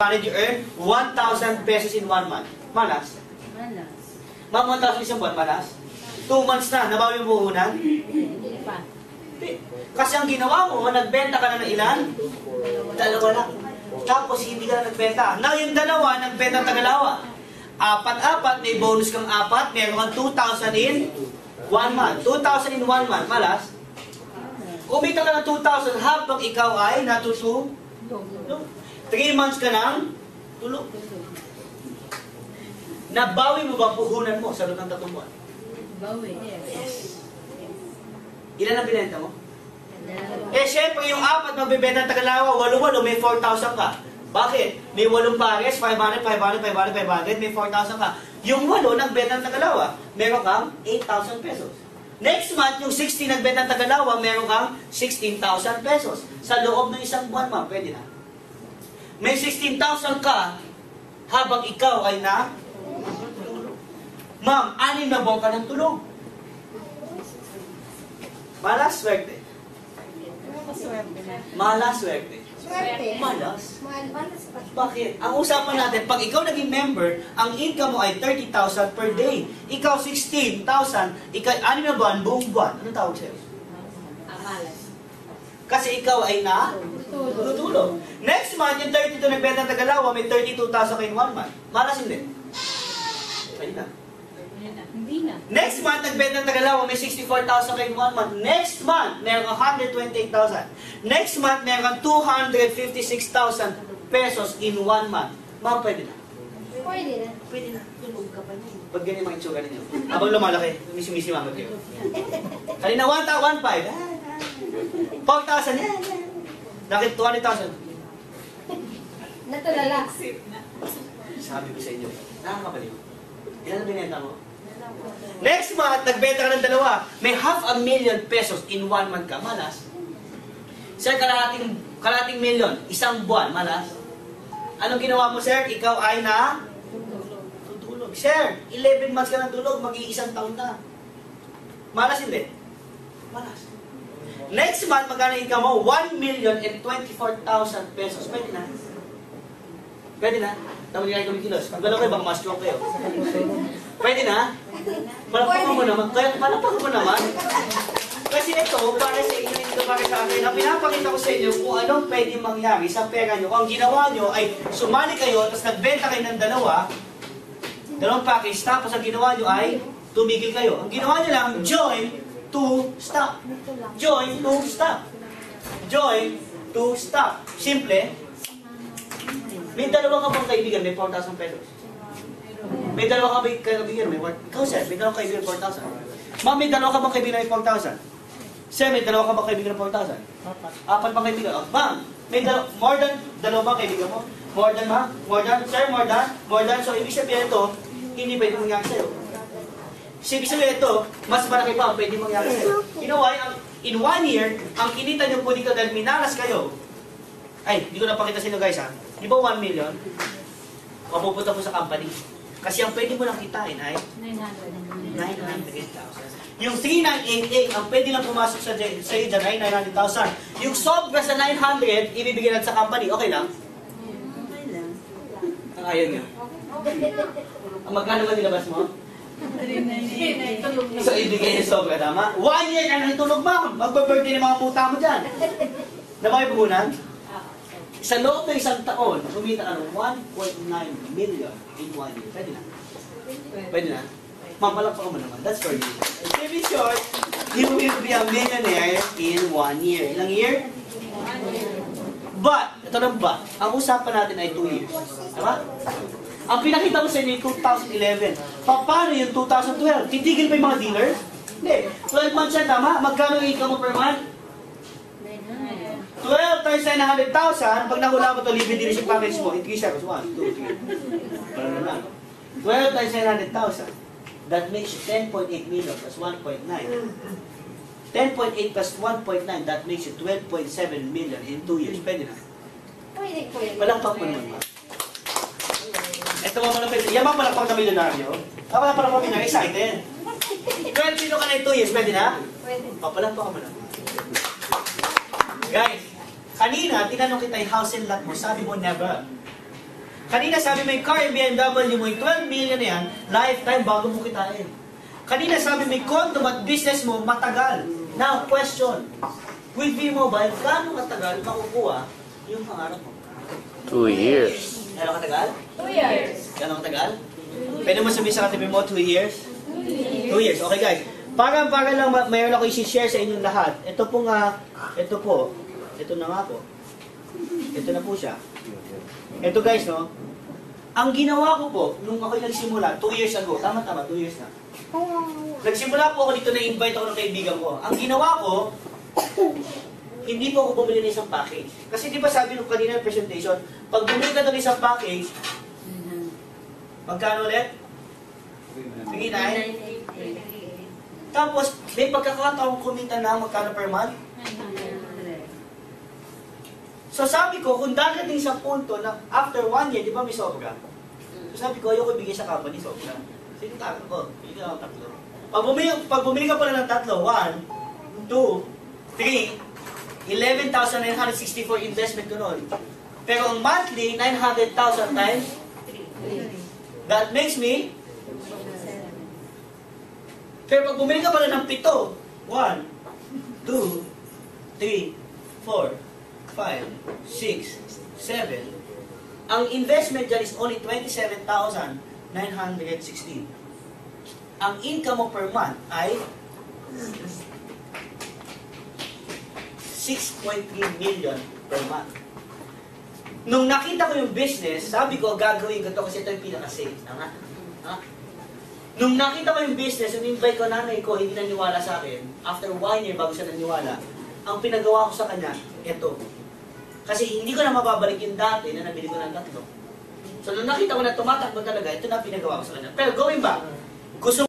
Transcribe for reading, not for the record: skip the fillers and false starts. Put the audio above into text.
Manage you earn 1,000 pesos in 1 month. Malas? Malas. Ma'am, 1,000 isang buwan, malas? 2 months na, nabawi mo puhunan? Hindi pa. Kasi ang ginawa mo, nagbenta ka na ng ilan? Dalawa lang. Tapos hindi ka na nagbenta. Now yung dalawa, nagbenta ng tagalawa. 4-4, may bonus kang 4, meron kang 2,000 in 1 month. 2,000 in 1 month, malas? Kumita ka ng 2,000 habang ikaw ay natutulog. 3 months ka nang tulog. Nabawi mo ba puhunan mo sa loob ng 3 buwan? Bawi. Yes. Ilan ang binenta mo? Syempre, yung 4 magbibenta ng tagalawa, 8-8, may 4,000 ka. Bakit? May 8 pares, 500, 500, 500, 500, may 4,000 ka. Yung 8 nagbenta ng tagalawa, meron kang 8,000 pesos. Next month, yung 16 nagbenta ng tagalawa, meron kang 16,000 pesos. Sa loob ng isang buwan, ma'am, pwede na. May 16,000 ka habang ikaw ay na ma'am, 6 na buwan ka ng tulog. Malas, swerte. Malas, swerte. Swerte. Malas. Malas pa. Bakit? Ang usapan natin, pag ikaw naging member, ang income mo ay 30,000 per day. Ikaw 16,000, ikaw 6 na buwan, buong buwan. Anong tawag sa'yo? Malas. Kasi ikaw ay na tutulog. Next month, yung 32 nagbenta ng tagalawa, may 32,000 kayo in 1 month. Malas hindi. Pwede na. Hindi na. Next month, nagbenta ng tagalawa, may 64,000 kayo in 1 month. Next month, meron kang 128,000. Next month, meron kang 256,000 pesos in 1 month. Ma'am, pwede na. Pwede na. Pwede na. Tulog ka pa niya. Ba't ganyan mga itsura ninyo? Habang lumalaki, misi-misi-mamad kayo. Kanina, 1,500. 4,000. Nakit 20,000. Natulala. Sabi ko sa inyo, nakakabaliw. Ilan ang binenta mo? Next month, nagbenta ka ng dalawa. May 500,000 pesos in 1 month ka. Malas. Sir, kalating million. Isang buwan. Malas. Anong ginawa mo, sir? Ikaw ay na tutulog. Sir, 11 months ka ng tulog. Mag-iisang taon na. Malas hindi? Malas. Next month, magkano income mo? 1,024,000 pesos. Pwede na. Pwede na. Tapos hindi kayo kumikilos. Kung gano'n kayo, baka ma-stroke kayo. Pwede na? Palakpakan mo naman. Kaya palakpakan mo naman. Kasi ito, para sa inyo, ito para sa akin, ang pinapakita ko sa inyo kung anong pwede mangyari sa pera nyo. Kung ang ginawa nyo ay sumali kayo, tapos nagbenta kayo ng dalawang package, tapos ang ginawa nyo ay tumigil kayo. Ang ginawa nyo lang, join to stop. Join to stop. Join to stop. Simple. May dalawa ka bang kaibigan, may 4,000 pesos. May dalawa ka bang kaibigan, may 4,000. Ikaw, sir, may dalawa ka kaibigan, 4,000. Ma'am, may dalawa ka bang kaibigan, may 4,000. Sir, may dalawa ka bang kaibigan, 4,000. 4 pang kaibigan. Oh, ma'am, may more than dalawa bang kaibigan mo? More than, ma'am? More than, sir, more than, more than. So, ibig sabihin ito, hindi pwede mangyari sa'yo. Ibig sabihin ito, mas malaki pa ang pwede mangyari sa'yo. You know why? In 1 year, ang kinita nyo po dito dahil minalas kayo, ay, hindi ko napakita sa inyo guys ha. Di ba 1 million? Mapupunta po sa company. Kasi ang pwede mo lang kitain ay 900,000. Yung 3,988, ang pwede lang pumasok sa iyo dyan ay 900,000. Yung sobra sa 900, ibibigay lang sa company. Okay lang? Okay lang. Ang ayaw nyo. Ang magkano ba nilabas mo? So, ibigay yung sobra, tama? 1 year ka nang tulog mo. Magpa-birthday ng mga puta mo dyan. Na ba kayo puhunan? Sa loob ng isang taon, kumita ka ng 1.9 million in 1 year. Pwede na? Pwede na? Mamalakpakan mo naman. That's for you. To be short, you will be a millionaire in 1 year. Ilang year? 1 year. But, ito lang ba? Ang usapan natin ay 2 years. Tama? Ang pinakita ko sa inyo yung 2011. Paano yung 2012? Titigil pa yung mga dealers? Hindi. 12 months yan, tama? Magkano yung income mo per month? 12 times 900,000, pag nahula mo ito, libre dealership package mo, increase siya. 1, 2, 3. Parang na lang. 12 times 900,000. That makes you 10.8 million plus 1.9. 10.8 plus 1.9, that makes you 12.7 million in 2 years. Pwede na. Pwede, pwede. Palakpak mo naman, ma. Ito mo malapit. Yan ba palakpak na milyonaryo? Ako na palakpak na milyonaryo, excited. 12 million ka na in 2 years, pwede na? Pwede. Papalakpak mo naman. Guys, kanina, tinanong kita yung house and lot mo, sabi mo never. Kanina sabi may car yung BMW mo, yung 12 million na yan, lifetime bago mo kitain. Kanina sabi may condo at business mo, matagal. Now, question. With V-Mobile, gaano katagal makukuha yung pangarap mo? 2 years. Gaano katagal? 2 years. Gaano katagal? Pwede mo sabihin sa katabi mo, 2 years? 2 years. Okay guys. Para lang mayroon ako i-share sa inyong lahat. Ito po nga, ito po. Ito na nga po. Ito na po siya. Ito guys, no? Ang ginawa ko po, nung ako'y nagsimula, 2 years ago, tama, 2 years na. Nagsimula po ako dito, na-invite ako ng kaibigan ko. Ang ginawa ko, hindi po ako bumili ng isang package. Kasi di ba sabi nung kanina ng presentation, pag bumili ka ng isang package, magkano ulit? Sige, 9. Tapos, may pagkakataong kumita na magkano per month? So sabi ko, kung dadating sa punto na after 1 year, di ba may sobra? So sabi ko, ayoko ibigay sa company, sobra. Sige, tatlo ko. Bigyan ka ng tatlo. Pag bumili ka pala ng tatlo, 1, 2, 3, 11,964 investment ko noon. Pero ang monthly, 900,000 times 3. That makes me. Pero pag bumili ka pala ng 7, 1, 2, 3, 4, 5, 6, 7. Ang investment dyan is only 27,916. Ang income mo per month ay 6.3 million per month. Nung nakita ko yung business, sabi ko, gagawin ko to kasi ito yung pinaka-safe. Tama? Ha? Nung nakita ko yung business, yung invite ko nanay ko, hindi naniwala sa akin. After 1 year, bago siya naniwala, ang pinagawa ko sa kanya, ito. Kasi hindi ko na mababalik yung dati na nabili ko ng tatlo. So nung nakita ko na tumatakbo talaga, ito na pinagawa ko sa kanya. Pero going back, gusto